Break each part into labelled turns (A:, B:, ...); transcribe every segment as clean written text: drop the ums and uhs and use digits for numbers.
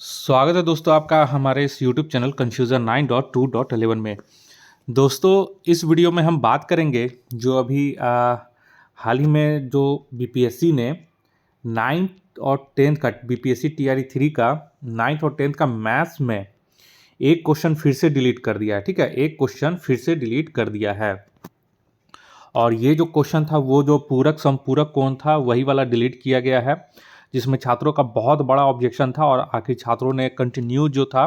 A: स्वागत है दोस्तों आपका हमारे इस YouTube चैनल कन्फ्यूज़न 9.2.11 में। दोस्तों इस वीडियो में हम बात करेंगे जो अभी हाल ही में जो बीपीएससी ने 9th और 10th का बीपीएससी टीआरई 3 का 9th और 10th का मैथ्स में एक क्वेश्चन फिर से डिलीट कर दिया है। ठीक है, एक क्वेश्चन फिर से डिलीट कर दिया है और ये जो क्वेश्चन था वो जो पूरक समपूरक कोण था वही वाला डिलीट किया गया है, जिसमें छात्रों का बहुत बड़ा ऑब्जेक्शन था और आखिर छात्रों ने कंटिन्यू जो था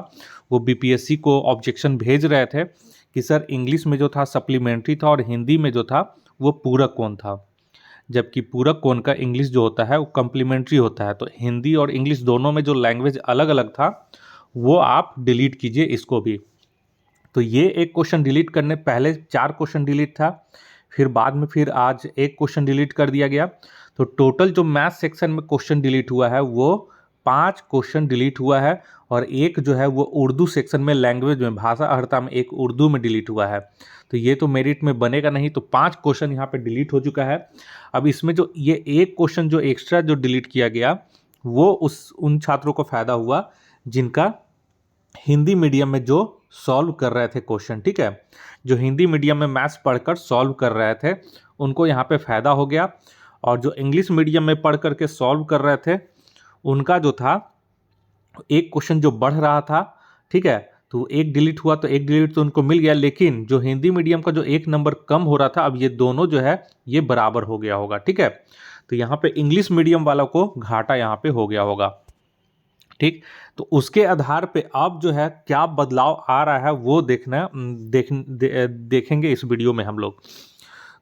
A: वो बीपीएससी को ऑब्जेक्शन भेज रहे थे कि सर इंग्लिश में जो था सप्लीमेंट्री था और हिंदी में जो था वो पूरक कोण था, जबकि पूरक कोण का इंग्लिश जो होता है वो कम्प्लीमेंट्री होता है। तो हिंदी और इंग्लिश दोनों में जो लैंग्वेज अलग अलग था वो आप डिलीट कीजिए इसको भी। तो ये एक क्वेश्चन डिलीट करने पहले 4 क्वेश्चन डिलीट था, फिर बाद में फिर आज एक क्वेश्चन डिलीट कर दिया गया। तो टोटल जो मैथ सेक्शन में क्वेश्चन डिलीट हुआ है वो 5 क्वेश्चन डिलीट हुआ है और एक जो है वो उर्दू सेक्शन में लैंग्वेज में भाषा अहर्ता में एक उर्दू में डिलीट हुआ है। तो ये तो मेरिट में बनेगा नहीं, तो 5 क्वेश्चन यहाँ पे डिलीट हो चुका है। अब इसमें जो ये एक क्वेश्चन जो एक्स्ट्रा जो डिलीट किया गया वो उन छात्रों को फ़ायदा हुआ जिनका हिंदी मीडियम में जो सॉल्व कर रहे थे क्वेश्चन। ठीक है, जो हिंदी मीडियम में मैथ्स पढ़कर सॉल्व कर रहे थे उनको यहाँ पे फ़ायदा हो गया, और जो इंग्लिश मीडियम में पढ़ करके सॉल्व कर रहे थे उनका जो था एक क्वेश्चन जो बढ़ रहा था, ठीक है, तो एक डिलीट हुआ तो एक डिलीट तो उनको मिल गया, लेकिन जो हिंदी मीडियम का जो एक नंबर कम हो रहा था अब ये दोनों जो है ये बराबर हो गया होगा। ठीक है, तो यहाँ पे इंग्लिश मीडियम वालों को घाटा यहाँ पे हो गया होगा। ठीक, तो उसके आधार पे अब जो है क्या बदलाव आ रहा है वो देखेंगे इस वीडियो में हम लोग।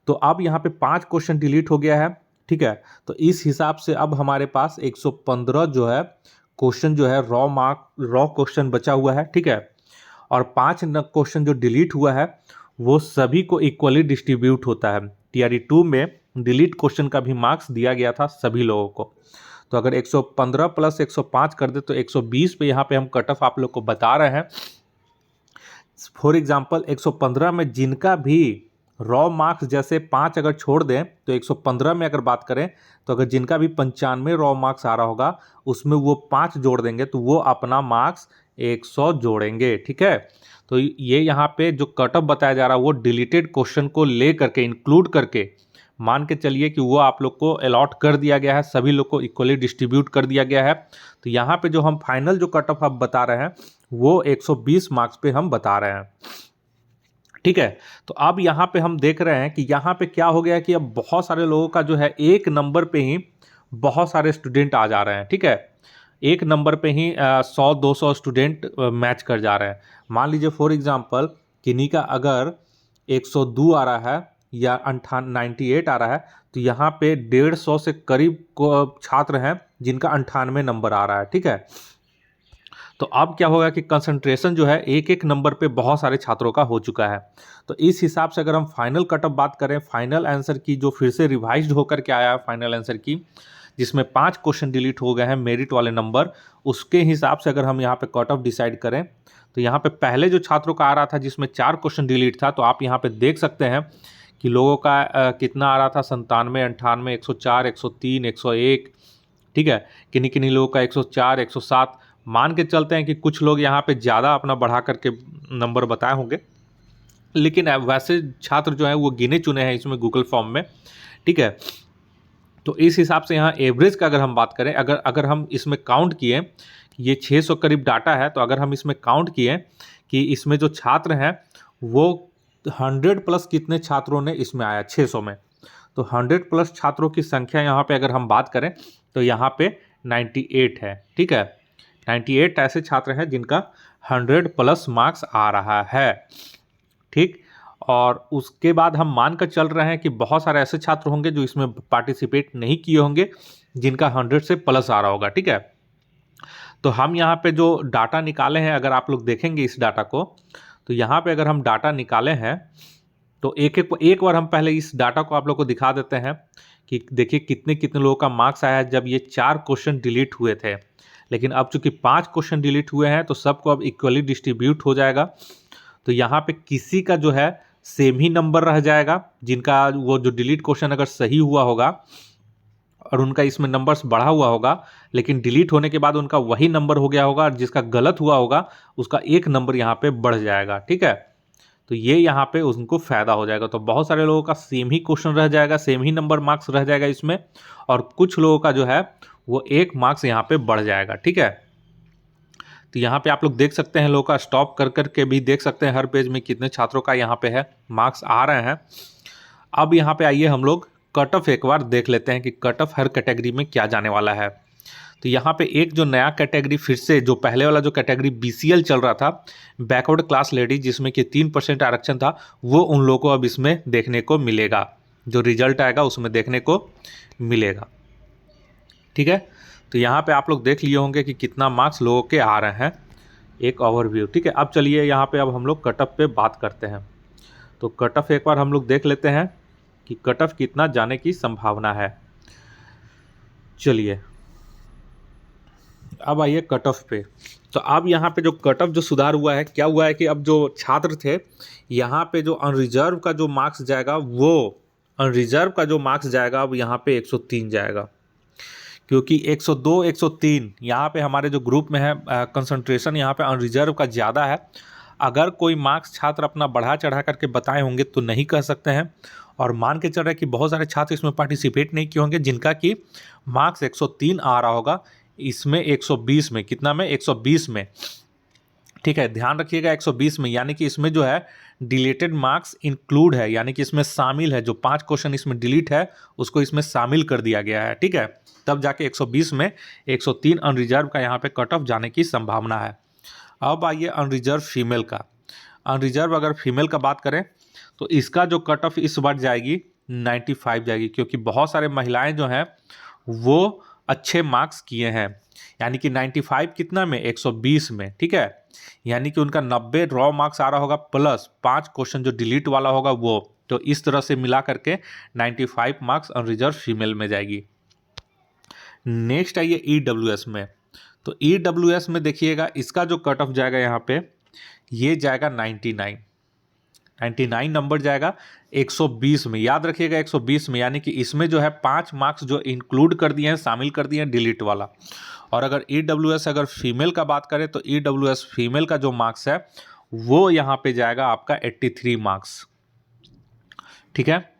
A: तो अब यहाँ पे 5 क्वेश्चन डिलीट हो गया है। ठीक है, तो इस हिसाब से अब हमारे पास 115 जो है क्वेश्चन जो है रॉ क्वेश्चन बचा हुआ है। ठीक है, और 5 क्वेश्चन जो डिलीट हुआ है वो सभी को इक्वली डिस्ट्रीब्यूट होता है। टीआरई 2 में डिलीट क्वेश्चन का भी मार्क्स दिया गया था सभी लोगों को। तो अगर 115 प्लस 105 कर दे तो 120 पे यहाँ पे हम कट ऑफ आप लोग को बता रहे हैं। फॉर एग्जांपल 115 में जिनका भी रॉ मार्क्स जैसे 5 अगर छोड़ दें तो 115 में अगर बात करें तो अगर जिनका भी 95 रॉ मार्क्स आ रहा होगा उसमें वो 5 जोड़ देंगे तो वो अपना मार्क्स 100 जोड़ेंगे। ठीक है, तो ये यहाँ पे जो कट ऑफ बताया जा रहा है वो डिलीटेड क्वेश्चन को ले करके इंक्लूड करके मान के चलिए कि वो आप लोग को अलॉट कर दिया गया है, सभी लोग को इक्वली डिस्ट्रीब्यूट कर दिया गया है। तो यहाँ पे जो हम फाइनल जो कट ऑफ आप बता रहे हैं वो 120 मार्क्स पे हम बता रहे हैं। ठीक है, तो अब यहाँ पे हम देख रहे हैं कि यहाँ पे क्या हो गया कि अब बहुत सारे लोगों का जो है एक नंबर पे ही बहुत सारे स्टूडेंट आ जा रहे हैं। ठीक है, एक नंबर पे ही 100-200 स्टूडेंट मैच कर जा रहे हैं। मान लीजिए फॉर एग्जांपल किन्हीं का अगर 102 आ रहा है या 98 आ रहा है तो यहाँ पे 150 से करीब छात्र हैं जिनका 98 नंबर आ रहा है। ठीक है, तो अब क्या होगा कि कंसंट्रेशन जो है एक एक नंबर पे बहुत सारे छात्रों का हो चुका है। तो इस हिसाब से अगर हम फाइनल कट ऑफ बात करें, फाइनल आंसर की जो फिर से रिवाइज्ड होकर के आया है फाइनल आंसर की, जिसमें 5 क्वेश्चन डिलीट हो गए हैं मेरिट वाले नंबर, उसके हिसाब से अगर हम यहाँ पे कट ऑफ डिसाइड करें तो यहाँ पे पहले जो छात्रों का आ रहा था जिसमें 4 क्वेश्चन डिलीट था, तो आप यहाँ पे देख सकते हैं कि लोगों का कितना आ रहा था, 97, 98, 104, 103, 101। ठीक है, किन्हीं किन्हीं लोगों का 104, 107। मान के चलते हैं कि कुछ लोग यहाँ पे ज़्यादा अपना बढ़ा करके नंबर बताए होंगे, लेकिन वैसे छात्र जो है वो गिने चुने हैं इसमें गूगल फॉर्म में। ठीक है, तो इस हिसाब से यहाँ एवरेज का अगर हम बात करें, अगर हम इसमें काउंट किए, ये 600 करीब डाटा है, तो अगर हम इसमें काउंट किए कि इसमें जो छात्र हैं वो 100 प्लस कितने छात्रों ने इसमें आया 600 में, तो 100 प्लस छात्रों की संख्या यहाँ पे अगर हम बात करें तो यहाँ पे 98 है। ठीक है, 98 ऐसे छात्र हैं जिनका 100 प्लस मार्क्स आ रहा है। ठीक, और उसके बाद हम मान कर चल रहे हैं कि बहुत सारे ऐसे छात्र होंगे जो इसमें पार्टिसिपेट नहीं किए होंगे जिनका 100 से प्लस आ रहा होगा। ठीक है, तो हम यहाँ पे जो डाटा निकाले हैं अगर आप लोग देखेंगे इस डाटा को, तो यहाँ पे अगर हम डाटा निकाले हैं तो एक बार हम पहले इस डाटा को आप लोग को दिखा देते हैं कि देखिए कितने कितने लोगों का मार्क्स आया है जब ये 4 क्वेश्चन डिलीट हुए थे। लेकिन अब चूंकि 5 क्वेश्चन डिलीट हुए हैं तो सबको अब इक्वली डिस्ट्रीब्यूट हो जाएगा। तो यहाँ पे किसी का जो है सेम ही नंबर रह जाएगा जिनका वो जो डिलीट क्वेश्चन अगर सही हुआ होगा, और उनका इसमें नंबर्स बढ़ा हुआ होगा, लेकिन डिलीट होने के बाद उनका वही नंबर हो गया होगा और जिसका गलत हुआ होगा उसका एक नंबर यहाँ पे बढ़ जाएगा। ठीक है, तो ये यहाँ पे उनको फायदा हो जाएगा। तो बहुत सारे लोगों का सेम ही क्वेश्चन रह जाएगा, सेम ही नंबर मार्क्स रह जाएगा इसमें, और कुछ लोगों का जो है वो 1 मार्क्स यहाँ पे बढ़ जाएगा। ठीक है, तो यहाँ पे आप लोग देख सकते हैं, लोगों का स्टॉप कर करके भी देख सकते हैं हर पेज में कितने छात्रों का यहाँ पे है मार्क्स आ रहे हैं। अब यहाँ पे आइए हम लोग कट ऑफ एक बार देख लेते हैं कि कट ऑफ हर कैटेगरी में क्या जाने वाला है। तो यहाँ पे एक जो नया कैटेगरी फिर से, जो पहले वाला जो कैटेगरी BCL चल रहा था, बैकवर्ड क्लास लेडीज, जिसमें कि 3% आरक्षण था, वो उन लोगों को अब इसमें देखने को मिलेगा, जो रिजल्ट आएगा उसमें देखने को मिलेगा। ठीक है, तो यहाँ पे आप लोग देख लिए होंगे कि कितना मार्क्स लोगों के आ रहे हैं, एक ओवरव्यू। ठीक है, अब चलिए यहाँ पे अब हम लोग कट ऑफ पे बात करते हैं। तो कट ऑफ एक बार हम लोग देख लेते हैं कि कट ऑफ कितना जाने की संभावना है। चलिए अब आइए कट ऑफ पे। तो अब यहाँ पे जो कट ऑफ जो सुधार हुआ है, क्या हुआ है कि अब जो छात्र थे, यहाँ पे जो अनरिजर्व का जो मार्क्स जाएगा, वो अनरिजर्व का जो मार्क्स जाएगा अब यहाँ पे 103 जाएगा, क्योंकि 102 103 यहाँ पे हमारे जो ग्रुप में है कंसंट्रेशन यहाँ पे अनरिजर्व का ज़्यादा है। अगर कोई मार्क्स छात्र अपना बढ़ा चढ़ा करके बताए होंगे तो नहीं कह सकते हैं, और मान के चल रहे हैं कि बहुत सारे छात्र इसमें पार्टिसिपेट नहीं किए होंगे जिनका कि मार्क्स 103 आ रहा होगा, इसमें 120 में, कितना में, 120 में। ठीक है, ध्यान रखिएगा 120 में, यानी कि इसमें जो है डिलीटेड मार्क्स इंक्लूड है, यानी कि इसमें शामिल है, जो 5 क्वेश्चन इसमें डिलीट है उसको इसमें शामिल कर दिया गया है। ठीक है, तब जाके 120 में 103 अनरिजर्व का यहाँ पे कट ऑफ जाने की संभावना है। अब आइए अनरिजर्व फीमेल का। अनरिजर्व अगर फीमेल का बात करें तो इसका जो कट ऑफ इस बार जाएगी 95 जाएगी, क्योंकि बहुत सारे महिलाएं जो हैं वो अच्छे मार्क्स किए हैं, यानी कि 95 कितना में, 120 में। ठीक है, यानी कि उनका 90 रॉ मार्क्स आ रहा होगा प्लस 5 क्वेश्चन जो डिलीट वाला होगा वो, तो इस तरह से मिला करके 95 मार्क्स अनरिजर्व फीमेल में जाएगी। नेक्स्ट आइए EWS में। तो EWS में देखिएगा इसका जो कट ऑफ जाएगा यहाँ पे, ये जाएगा 99 नंबर जाएगा 120 में। याद रखिएगा 120 में, यानी कि इसमें जो है 5 मार्क्स जो इंक्लूड कर दिए हैं, शामिल कर दिए हैं डिलीट वाला। और अगर EWS अगर फीमेल का बात करें तो EWS फीमेल का जो मार्क्स है वो यहाँ पे जाएगा आपका 83 मार्क्स। ठीक है,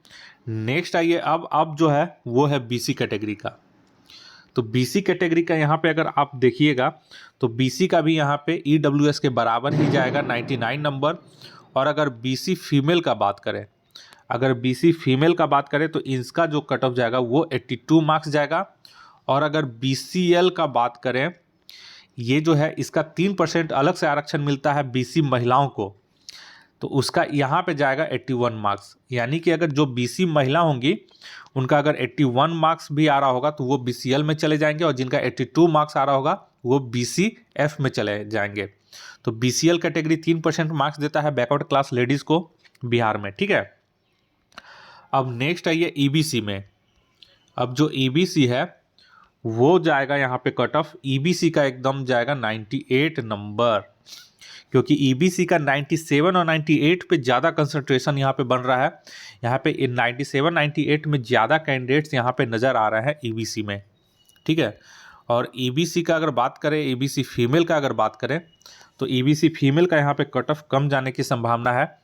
A: नेक्स्ट आइए अब जो है वो है BC कैटेगरी का। तो BC कैटेगरी का यहाँ पे अगर आप देखिएगा तो BC का भी यहाँ पे EWS के बराबर ही जाएगा 99 नंबर। और अगर BC फीमेल का बात करें, अगर BC फीमेल का बात करें तो इसका जो कट ऑफ जाएगा वो 82 मार्क्स जाएगा। और अगर BCL का बात करें, ये जो है इसका 3% अलग से आरक्षण मिलता है BC महिलाओं को, तो उसका यहाँ पे जाएगा 81 मार्क्स। यानी कि अगर जो BC महिला होंगी उनका अगर 81 मार्क्स भी आ रहा होगा तो वो BCL में चले जाएंगे, और जिनका 82 मार्क्स आ रहा होगा वो BCF में चले जाएंगे। तो BCL कैटेगरी 3% मार्क्स देता है बैकवर्ड क्लास लेडीज़ को बिहार में। ठीक है, अब नेक्स्ट आइए EBC में। अब जो EBC है वो जाएगा यहाँ पे कट ऑफ EBC का एकदम जाएगा 98 नंबर, क्योंकि EBC का 97 और 98 पे ज़्यादा कंसंट्रेशन यहाँ पे बन रहा है। यहाँ पे 97 98 में ज़्यादा कैंडिडेट्स यहाँ पे नज़र आ रहे हैं EBC में। ठीक है, और EBC का अगर बात करें, EBC फीमेल का अगर बात करें तो EBC फीमेल का यहाँ पे कट ऑफ कम जाने की संभावना है।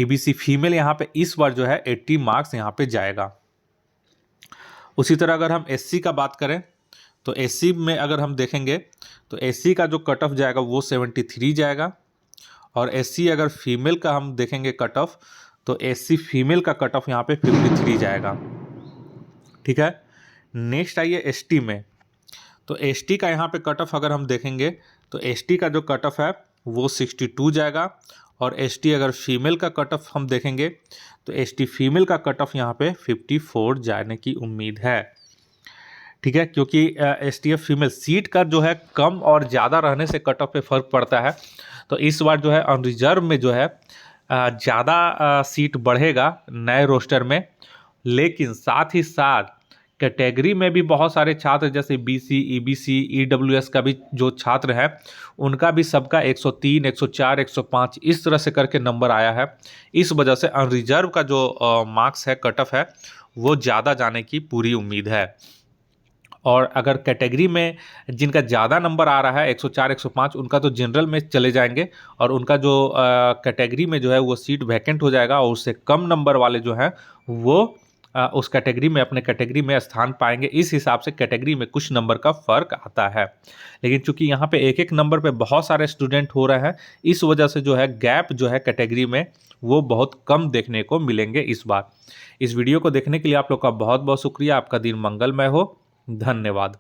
A: EBC फीमेल यहाँ पे इस बार जो है 80 मार्क्स यहाँ पे जाएगा। उसी तरह अगर हम SC का बात करें तो SC में अगर हम देखेंगे तो SC का जो कट ऑफ जाएगा वो 73 जाएगा। और SC अगर फीमेल का हम देखेंगे कट ऑफ, तो SC फीमेल का कट ऑफ यहाँ पे 53 जाएगा। ठीक है, नेक्स्ट आइए ST में। तो ST का यहाँ पे कट ऑफ अगर हम देखेंगे तो ST का जो कट ऑफ है वो 62 जाएगा। और ST अगर फीमेल का कट ऑफ हम देखेंगे तो ST फीमेल का कट ऑफ यहाँ पे 54 जाने की उम्मीद है। ठीक है, क्योंकि STF फीमेल सीट का जो है कम और ज़्यादा रहने से कट ऑफ पे फ़र्क पड़ता है। तो इस बार जो है अनरिजर्व में जो है ज़्यादा सीट बढ़ेगा नए रोस्टर में, लेकिन साथ ही साथ कैटेगरी में भी बहुत सारे छात्र जैसे बीसी, ईबीसी, ईडब्ल्यूएस का भी जो छात्र है उनका भी सबका 103, 104, 105 इस तरह से करके नंबर आया है। इस वजह से अनरिजर्व का जो मार्क्स है, कट ऑफ है, वो ज़्यादा जाने की पूरी उम्मीद है। और अगर कैटेगरी में जिनका ज़्यादा नंबर आ रहा है 104, 105, उनका तो जनरल में चले जाएंगे और उनका जो कैटेगरी में जो है वो सीट वैकेंट हो जाएगा और उससे कम नंबर वाले जो हैं वो उस कैटेगरी में अपने कैटेगरी में स्थान पाएंगे। इस हिसाब से कैटेगरी में कुछ नंबर का फ़र्क आता है। लेकिन चूंकि यहाँ पे एक एक नंबर पे बहुत सारे स्टूडेंट हो रहे हैं, इस वजह से जो है गैप जो है कैटेगरी में वो बहुत कम देखने को मिलेंगे इस बार। इस वीडियो को देखने के लिए आप लोग का बहुत बहुत शुक्रिया। आपका दिन मंगलमय हो। धन्यवाद।